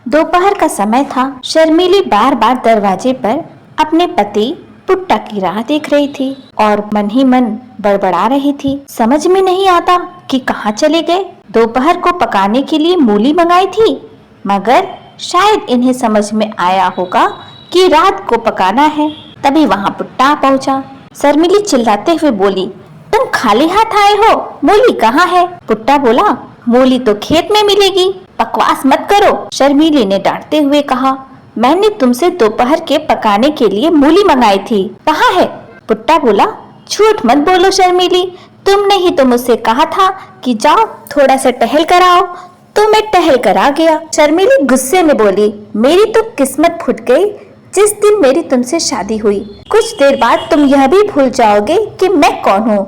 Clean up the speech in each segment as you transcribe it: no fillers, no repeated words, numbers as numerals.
दोपहर का समय था। शर्मीली बार बार दरवाजे पर अपने पति पुट्टा की राह देख रही थी और मन ही मन बड़बड़ा रही थी। समझ में नहीं आता कि कहाँ चले गए। दोपहर को पकाने के लिए मूली मंगाई थी, मगर शायद इन्हें समझ में आया होगा कि रात को पकाना है। तभी वहाँ पुट्टा पहुँचा। शर्मीली चिल्लाते हुए बोली, तुम खाली हाथ आए हो, मूली कहाँ है? पुट्टा बोला, मूली तो खेत में मिलेगी, बकवास मत करो। शर्मीली ने डांटते हुए कहा, मैंने तुमसे दोपहर के पकाने के लिए मूली मंगाई थी, कहाँ है? पुट्टा बोला, झूठ मत बोलो शर्मीली, तुमने ही तो मुझसे कहा था कि जाओ थोड़ा सा टहल कर आओ, तो मैं टहल कर आ गया। शर्मीली गुस्से में बोली, मेरी तो किस्मत फूट गई जिस दिन मेरी तुमसे शादी हुई। कुछ देर बाद तुम यह भी भूल जाओगे कि मैं कौन हूँ।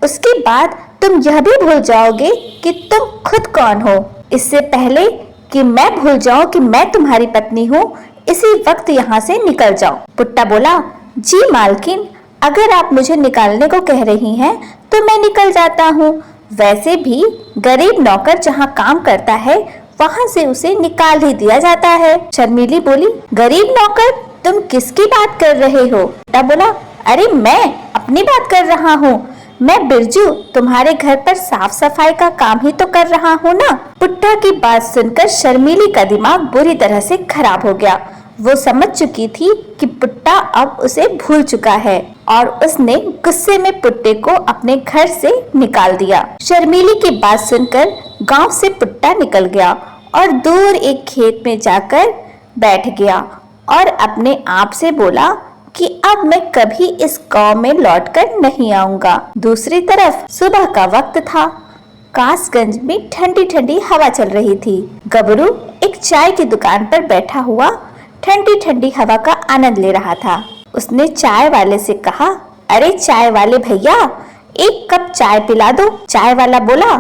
उसके बाद तुम यह भी भूल जाओगे कि तुम खुद कौन हो। इससे पहले कि मैं भूल जाऊं कि मैं तुम्हारी पत्नी हूँ, इसी वक्त यहाँ से निकल जाओ। पुट्टा बोला, जी मालकिन, अगर आप मुझे निकालने को कह रही हैं तो मैं निकल जाता हूँ। वैसे भी गरीब नौकर जहाँ काम करता है वहाँ से उसे निकाल ही दिया जाता है। शर्मीली बोली, गरीब नौकर, तुम किसकी बात कर रहे हो? पुट्टा बोला, अरे मैं अपनी बात कर रहा हूँ। मैं बिरजू तुम्हारे घर पर साफ सफाई का काम ही तो कर रहा हूँ ना। पुट्टा की बात सुनकर शर्मीली का दिमाग बुरी तरह से खराब हो गया। वो समझ चुकी थी कि पुट्टा अब उसे भूल चुका है और उसने गुस्से में पुट्टे को अपने घर से निकाल दिया। शर्मीली की बात सुनकर गांव से पुट्टा निकल गया और दूर एक खेत में जाकर बैठ गया और अपने आप से बोला कि अब मैं कभी इस गांव में लौटकर नहीं आऊंगा। दूसरी तरफ सुबह का वक्त था। कासगंज में ठंडी ठंडी हवा चल रही थी। गबरू एक चाय की दुकान पर बैठा हुआ ठंडी ठंडी हवा का आनंद ले रहा था। उसने चाय वाले से कहा, अरे चाय वाले भैया, एक कप चाय पिला दो। चाय वाला बोला,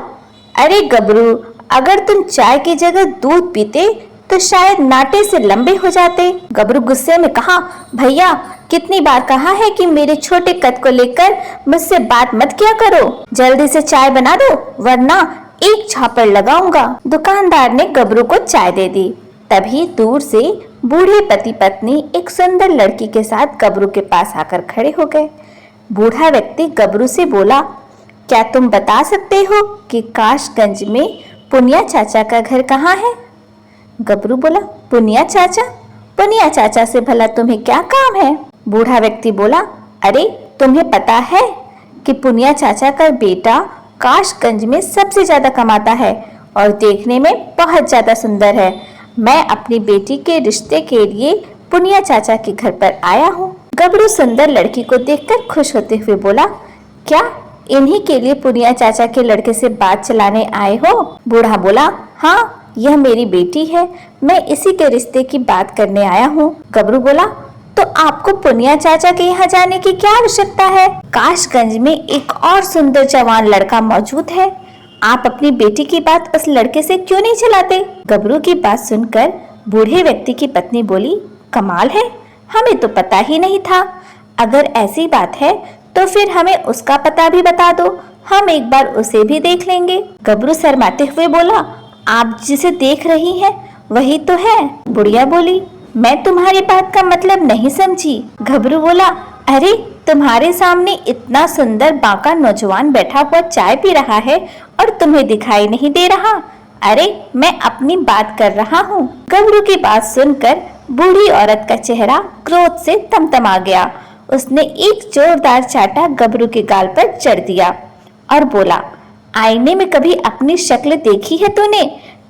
अरे गबरू, अगर तुम चाय की जगह दूध पीते तो शायद नाटे से लंबे हो जाते। गबरू गुस्से में कहा, भैया, कितनी बार कहा है कि मेरे छोटे कद को लेकर मुझसे बात मत किया करो। जल्दी से चाय बना दो वरना एक झापड़ लगाऊंगा। दुकानदार ने गबरू को चाय दे दी। तभी दूर से बूढ़े पति पत्नी एक सुंदर लड़की के साथ गबरू के पास आकर खड़े हो गए। बूढ़ा व्यक्ति गबरू से बोला, क्या तुम बता सकते हो कि कासगंज में पुनिया चाचा का घर कहाँ है? गबरू बोला, पुनिया चाचा? पुनिया चाचा से भला तुम्हें क्या काम है? बूढ़ा व्यक्ति बोला, अरे तुम्हें पता है कि पुनिया चाचा का बेटा कासगंज में सबसे ज्यादा कमाता है और देखने में बहुत ज्यादा सुंदर है। मैं अपनी बेटी के रिश्ते के लिए पुनिया चाचा के घर पर आया हूँ। गबरू सुंदर लड़की को देखकर खुश होते हुए बोला, क्या इन्हीं के लिए पुनिया चाचा के लड़के से बात चलाने आए हो? बूढ़ा बोला, हाँ, यह मेरी बेटी है, मैं इसी के रिश्ते की बात करने आया हूँ। गबरू बोला, तो आपको पुनिया चाचा के यहाँ जाने की क्या आवश्यकता है? कासगंज में एक और सुंदर जवान लड़का मौजूद है, आप अपनी बेटी की बात उस लड़के से क्यों नहीं चलाते? गबरू की बात सुनकर बूढ़े व्यक्ति की पत्नी बोली, कमाल है, हमें तो पता ही नहीं था। अगर ऐसी बात है तो फिर हमें उसका पता भी बता दो, हम एक बार उसे भी देख लेंगे। गबरू शर्माते हुए बोला, आप जिसे देख रही हैं वही तो है। बुढ़िया बोली, मैं तुम्हारी बात का मतलब नहीं समझी। गबरू बोला, अरे तुम्हारे सामने इतना सुंदर बांका नौजवान बैठा हुआ चाय पी रहा है और तुम्हें दिखाई नहीं दे रहा? अरे मैं अपनी बात कर रहा हूँ। गबरू की बात सुनकर बूढ़ी औरत का चेहरा क्रोध से तमतमा गया। उसने एक जोरदार चाटा गबरू के गाल पर चढ़ दिया और बोला, आईने में कभी अपनी शक्ल देखी है तूने?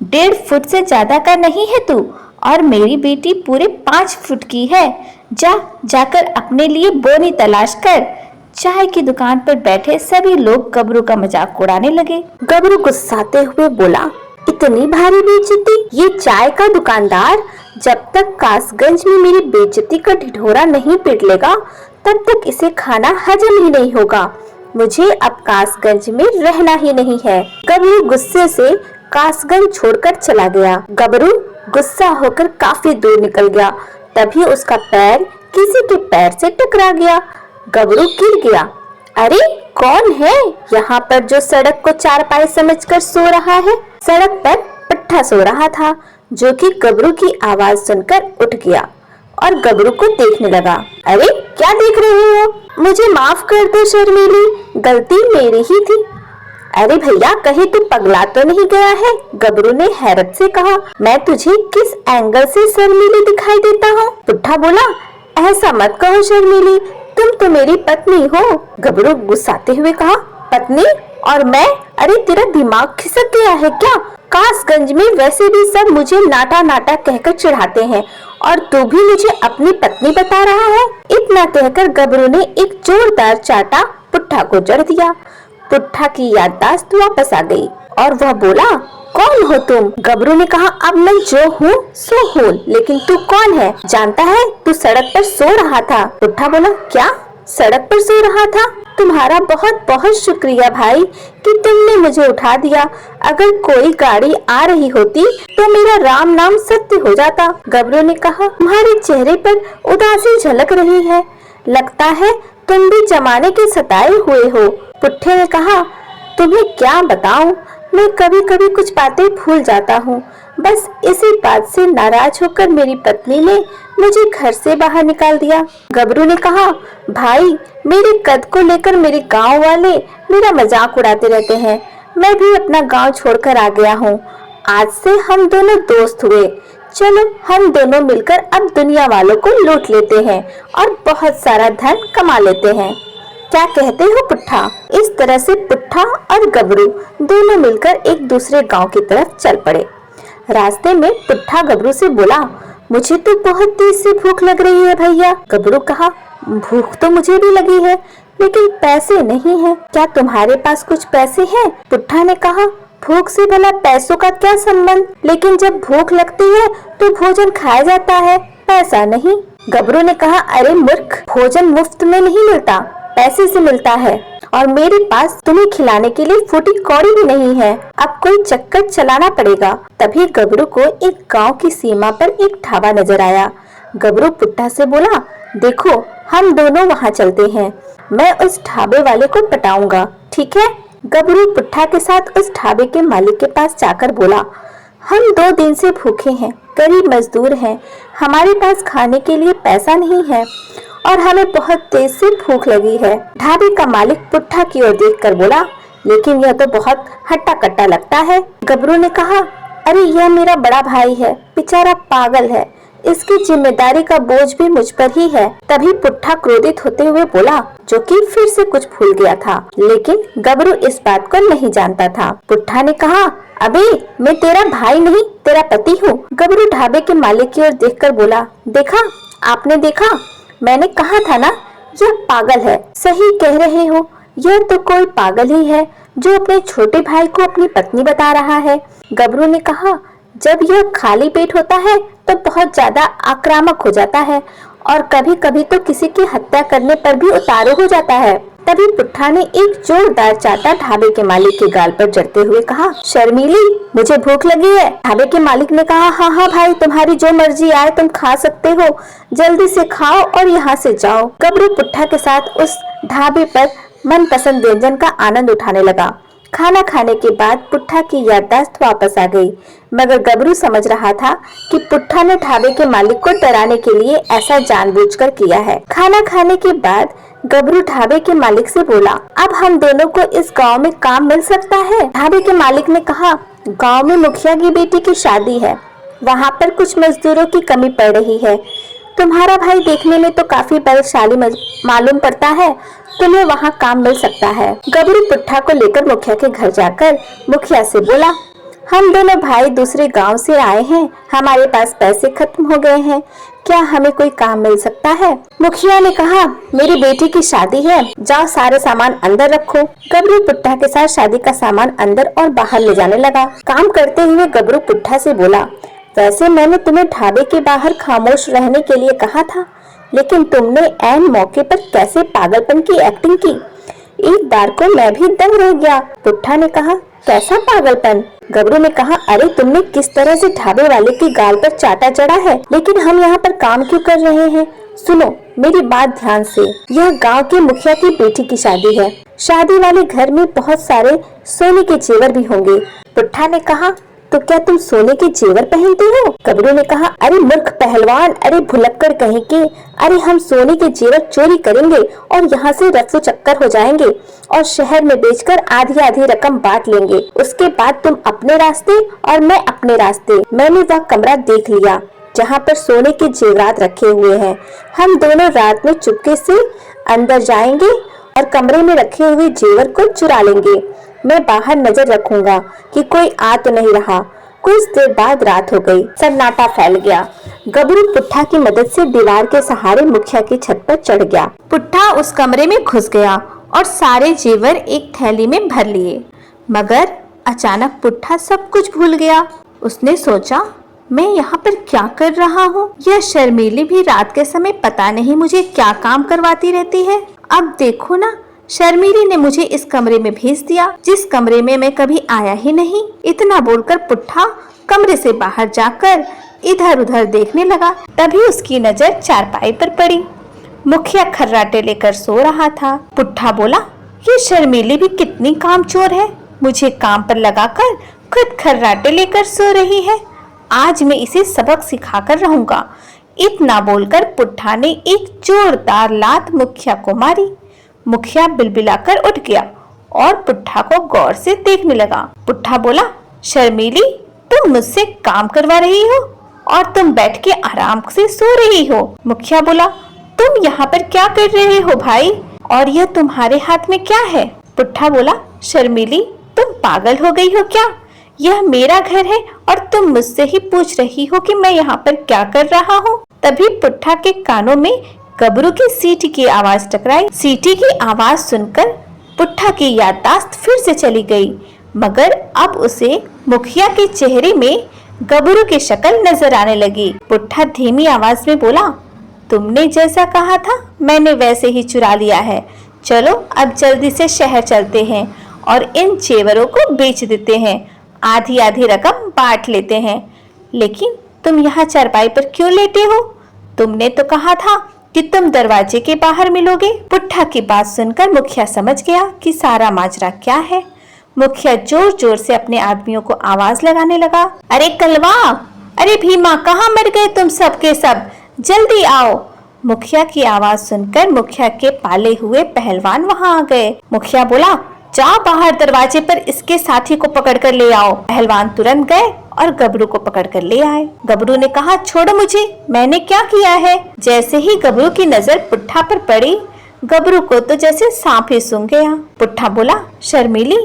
1.5 फुट से ज्यादा का नहीं है तू और मेरी बेटी पूरे 5 फुट की है। जाकर अपने लिए बोनी तलाश कर। चाय की दुकान पर बैठे सभी लोग गबरू का मजाक उड़ाने लगे। गबरू गुस्साते हुए बोला, इतनी भारी बेइज्जती? ये चाय का दुकानदार जब तक कासगंज में मेरी बेइज्जती का ढिढोरा नहीं पीट लेगा तब तक इसे खाना हजम ही नहीं होगा। मुझे अब कासगंज में रहना ही नहीं है। गबरू गुस्से से कासगंज छोड़कर चला गया। गबरू गुस्सा होकर काफी दूर निकल गया। तभी उसका पैर किसी के पैर से टकरा गया। गबरू गिर गया। अरे कौन है यहाँ पर जो सड़क को चारपाई समझकर सो रहा है? सड़क पर पट्टा सो रहा था। जो कि गबरू की आवाज सुनकर उठ गया और गबरू को देखने लगा। अरे क्या देख रहे हो? मुझे माफ कर दो शर्मीली, गलती मेरी ही थी। अरे भैया, कहीं तू पगला तो नहीं गया है? गबरू ने हैरत से कहा। मैं तुझे किस एंगल से शर्मीली दिखाई देता हूँ? पुट्ठा बोला, ऐसा मत कहो शर्मीली, तुम तो मेरी पत्नी हो। गबरू गुस्साते हुए कहा, पत्नी और मैं? अरे तेरा दिमाग खिसक गया है क्या? कासगंज में वैसे भी सब मुझे नाटा नाटा कहकर चिढ़ाते हैं और तू भी मुझे अपनी पत्नी बता रहा है। इतना कहकर गबरू ने एक जोरदार चाटा पुट्ठा को जड़ दिया। पुट्ठा की याददाश्त वापस आ गई और वह बोला, कौन हो तुम? गबरू ने कहा, अब मैं जो हूँ सो हूँ, लेकिन तू कौन है? जानता है तू सड़क पर सो रहा था। पुट्ठा बोला, क्या सड़क पर सो रहा था? तुम्हारा बहुत बहुत शुक्रिया भाई कि तुमने मुझे उठा दिया। अगर कोई गाड़ी आ रही होती तो मेरा राम नाम सत्य हो जाता। गबरू ने कहा, तुम्हारे चेहरे पर उदासी झलक रही है, लगता है तुम भी जमाने के सताए हुए हो। पुट्ठे ने कहा, तुम्हें क्या बताऊं, मैं कभी कभी कुछ बातें भूल जाता हूँ। बस इसी बात से नाराज होकर मेरी पत्नी ने मुझे घर से बाहर निकाल दिया। गबरू ने कहा, भाई मेरे कद को लेकर मेरे गांव वाले मेरा मजाक उड़ाते रहते हैं। मैं भी अपना गांव छोड़कर आ गया हूँ। आज से हम दोनों दोस्त हुए। चलो हम दोनों मिलकर अब दुनिया वालों को लूट लेते हैं और बहुत सारा धन कमा लेते हैं। क्या कहते हो पुट्ठा? इस तरह से पुट्ठा और गबरू दोनों मिलकर एक दूसरे गांव की तरफ चल पड़े। रास्ते में पुट्ठा गबरू से बोला, मुझे तो बहुत तेज से भूख लग रही है भैया। गबरू कहा, भूख तो मुझे भी लगी है, लेकिन पैसे नहीं है। क्या तुम्हारे पास कुछ पैसे हैं? पुट्ठा ने कहा, भूख से भला पैसों का क्या संबंध? लेकिन जब भूख लगती है तो भोजन खाया जाता है, पैसा नहीं। गबरू ने कहा, अरे मूर्ख, भोजन मुफ्त में नहीं मिलता, पैसे से मिलता है, और मेरे पास तुम्हें खिलाने के लिए फूटी कौड़ी भी नहीं है। अब कोई चक्कर चलाना पड़ेगा। तभी गबरू को एक गांव की सीमा पर एक ढाबा नजर आया। गबरू पुट्ठा से बोला, देखो हम दोनों वहाँ चलते हैं, मैं उस ढाबे वाले को पटाऊंगा, ठीक है? गबरू पुट्ठा के साथ उस ढाबे के मालिक के पास जाकर बोला, हम 2 दिन से भूखे हैं, गरीब मजदूर हैं, हमारे पास खाने के लिए पैसा नहीं है और हमें बहुत तेज से भूख लगी है। ढाबे का मालिक पुट्ठा की ओर देखकर बोला, लेकिन यह तो बहुत हट्टा कट्टा लगता है। गबरू ने कहा, अरे यह मेरा बड़ा भाई है, बेचारा पागल है, इसकी जिम्मेदारी का बोझ भी मुझ पर ही है। तभी पुट्ठा क्रोधित होते हुए बोला, जो कि फिर से कुछ भूल गया था, लेकिन गबरू इस बात को नहीं जानता था। पुट्ठा ने कहा, अबे मैं तेरा भाई नहीं, तेरा पति हूँ। गबरू ढाबे के मालिक की ओर देखकर बोला, देखा आपने देखा, मैंने कहा था ना यह पागल है। सही कह रहे हो, यह तो कोई पागल ही है जो अपने छोटे भाई को अपनी पत्नी बता रहा है। गबरू ने कहा, जब यह खाली पेट होता है तो बहुत ज्यादा आक्रामक हो जाता है और कभी कभी तो किसी की हत्या करने पर भी उतारू हो जाता है। तभी पुट्ठा ने एक जोरदार चाटा ढाबे के मालिक के गाल पर जड़ते हुए कहा, शर्मीली मुझे भूख लगी है। ढाबे के मालिक ने कहा, हाँ हाँ भाई, तुम्हारी जो मर्जी आए तुम खा सकते हो, जल्दी से खाओ और यहाँ से जाओ। गबरू पुट्ठा के साथ उस ढाबे पर मनपसंद व्यंजन का आनंद उठाने लगा। खाना खाने के बाद पुट्ठा की याददाश्त वापस आ गई, मगर गबरू समझ रहा था कि पुट्ठा ने ढाबे के मालिक को डराने के लिए ऐसा जानबूझकर किया है। खाना खाने के बाद गबरू ढाबे के मालिक से बोला, अब हम दोनों को इस गांव में काम मिल सकता है? ढाबे के मालिक ने कहा, गांव में मुखिया की बेटी की शादी है, वहाँ पर कुछ मजदूरों की कमी पड़ रही है। तुम्हारा भाई देखने में तो काफी बलशाली मालूम पड़ता है, तुम्हें वहाँ काम मिल सकता है। गबरू पुट्ठा को लेकर मुखिया के घर जाकर मुखिया से बोला, हम दोनों भाई दूसरे गांव से आए हैं, हमारे पास पैसे खत्म हो गए हैं, क्या हमें कोई काम मिल सकता है? मुखिया ने कहा, मेरी बेटी की शादी है, जाओ सारे सामान अंदर रखो। गबरू पुट्ठा के साथ शादी का सामान अंदर और बाहर ले जाने लगा। काम करते हुए गबरू पुट्ठा से बोला, वैसे मैंने तुम्हें ढाबे के बाहर खामोश रहने के लिए कहा था, लेकिन तुमने ऐन मौके पर कैसे पागलपन की एक्टिंग की, एक बार को मैं भी दंग रह गया। पुट्ठा ने कहा, कैसा पागलपन? गबरू ने कहा, अरे तुमने किस तरह से ढाबे वाले के गाल पर चाटा चढ़ा है, लेकिन हम यहाँ पर काम क्यों कर रहे हैं? सुनो मेरी बात ध्यान से, यह गांव के मुखिया की बेटी की शादी है, शादी वाले घर में बहुत सारे सोने के जेवर भी होंगे। पुट्ठा ने कहा, तो क्या तुम सोने के जेवर पहनते हो? गबरू ने कहा, अरे मूर्ख पहलवान, अरे भुलक्कड़ कहीं के, अरे हम सोने के जेवर चोरी करेंगे और यहाँ से रफू चक्कर हो जाएंगे और शहर में बेचकर आधी आधी रकम बांट लेंगे। उसके बाद तुम अपने रास्ते और मैं अपने रास्ते। मैंने वह कमरा देख लिया जहाँ पर सोने के जेवरात रखे हुए हैं। हम दोनों रात में चुपके से अंदर जाएंगे और कमरे में रखे हुए जेवर को चुरा लेंगे। मैं बाहर नजर रखूंगा कि कोई आ तो नहीं रहा। कुछ देर बाद रात हो गई, सन्नाटा फैल गया। गबरू पुट्ठा की मदद से दीवार के सहारे मुखिया की छत पर चढ़ गया। पुट्ठा उस कमरे में घुस गया और सारे जेवर एक थैली में भर लिए, मगर अचानक पुट्ठा सब कुछ भूल गया। उसने सोचा, मैं यहाँ पर क्या कर रहा हूँ? यह शर्मीली भी रात के समय पता नहीं मुझे क्या काम करवाती रहती है। अब देखो ना, शर्मीली ने मुझे इस कमरे में भेज दिया जिस कमरे में मैं कभी आया ही नहीं। इतना बोलकर पुट्ठा कमरे से बाहर जाकर इधर उधर देखने लगा। तभी उसकी नजर चारपाई पर पड़ी। मुखिया खर्राटे लेकर सो रहा था। पुट्ठा बोला, ये शर्मीली भी कितनी कामचोर है, मुझे काम पर लगाकर खुद खर्राटे लेकर सो रही है। आज मैं इसे सबक सिखाकर रहूंगा। इतना बोलकर पुट्ठा ने एक जोरदार लात मुखिया को मारी। मुखिया बिलबिलाकर उठ गया और पुट्ठा को गौर से देखने लगा। पुट्ठा बोला, शर्मीली, तुम मुझसे काम करवा रही हो और तुम बैठ के आराम से सो रही हो। मुखिया बोला, तुम यहाँ पर क्या कर रहे हो भाई, और यह तुम्हारे हाथ में क्या है? पुट्ठा बोला, शर्मीली, तुम पागल हो गई हो क्या? यह मेरा घर है और तुम मुझसे ही पूछ रही हो कि मैं यहाँ पर क्या कर रहा हूँ। तभी पुट्ठा के कानों में गबरू की सीटी की आवाज टकराई। सीटी की आवाज सुनकर पुट्ठा की याददाश्त फिर से चली गई, मगर अब उसे मुखिया के चेहरे में गबरू की शक्ल नजर आने लगी। पुट्ठा धीमी आवाज में बोला, तुमने जैसा कहा था मैंने वैसे ही चुरा लिया है। चलो अब जल्दी से शहर चलते हैं और इन जेवरों को बेच देते हैं, आधी आधी रकम बांट लेते हैं। लेकिन तुम यहाँ चारपाई पर क्यों लेटे हो? तुमने तो कहा था कि तुम दरवाजे के बाहर मिलोगे। पुट्ठा की बात सुनकर मुखिया समझ गया कि सारा माजरा क्या है। मुखिया जोर जोर से अपने आदमियों को आवाज लगाने लगा, अरे कलवा, अरे भीमा, कहाँ मर गए तुम सब के सब, जल्दी आओ। मुखिया की आवाज सुनकर मुखिया के पाले हुए पहलवान वहाँ आ गए। मुखिया बोला, जाओ बाहर दरवाजे पर इसके साथी को पकड़ कर ले आओ। पहलवान तुरंत गए और गबरू को पकड़ कर ले आए। गबरू ने कहा, छोड़ो मुझे, मैंने क्या किया है? जैसे ही गबरू की नजर पुट्ठा पर पड़ी, गबरू को तो जैसे सांप ही सूंघ गया। पुट्ठा बोला, शर्मीली,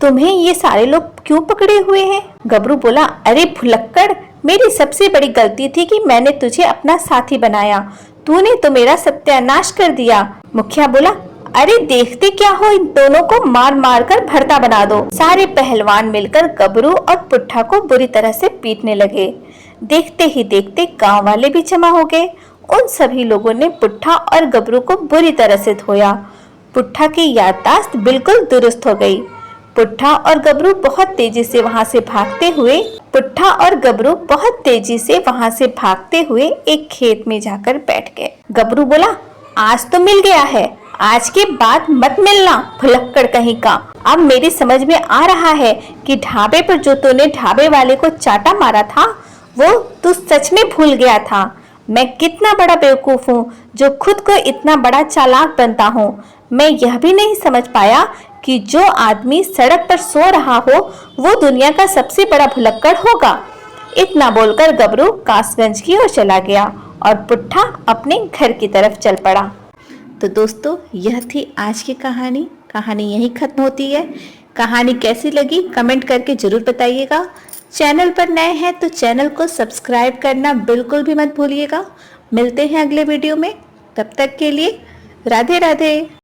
तुम्हें ये सारे लोग क्यों पकड़े हुए हैं? गबरू बोला, अरे भुलक्कड़, मेरी सबसे बड़ी गलती थी कि मैंने तुझे अपना साथी बनाया, तूने तो मेरा सत्यानाश कर दिया। मुखिया बोला, अरे देखते क्या हो, इन दोनों को मार मार कर भरता बना दो। सारे पहलवान मिलकर गबरू और पुट्ठा को बुरी तरह से पीटने लगे। देखते ही देखते गांव वाले भी जमा हो गए। उन सभी लोगों ने पुट्ठा और गबरू को बुरी तरह से धोया। पुट्ठा की याददाश्त बिल्कुल दुरुस्त हो गई। पुट्ठा और गबरू बहुत तेजी से वहां से भागते हुए एक खेत में जाकर बैठ गए। गबरू बोला, आज तो मिल गया है, आज के बाद मत मिलना भुलक्कड़ कहीं का। अब मेरी समझ में आ रहा है कि ढाबे पर जो तूने ढाबे वाले को चाटा मारा था वो तू सच में भूल गया था। मैं कितना बड़ा बेवकूफ हूँ जो खुद को इतना बड़ा चालाक बनता हूँ। मैं यह भी नहीं समझ पाया कि जो आदमी सड़क पर सो रहा हो वो दुनिया का सबसे बड़ा भुलक्कड़ होगा। इतना बोलकर गबरू कासगंज की ओर चला गया और पुट्ठा अपने घर की तरफ चल पड़ा। तो दोस्तों, यह थी आज की कहानी। कहानी यहीं खत्म होती है। कहानी कैसी लगी कमेंट करके जरूर बताइएगा। चैनल पर नए हैं तो चैनल को सब्सक्राइब करना बिल्कुल भी मत भूलिएगा। मिलते हैं अगले वीडियो में, तब तक के लिए राधे राधे।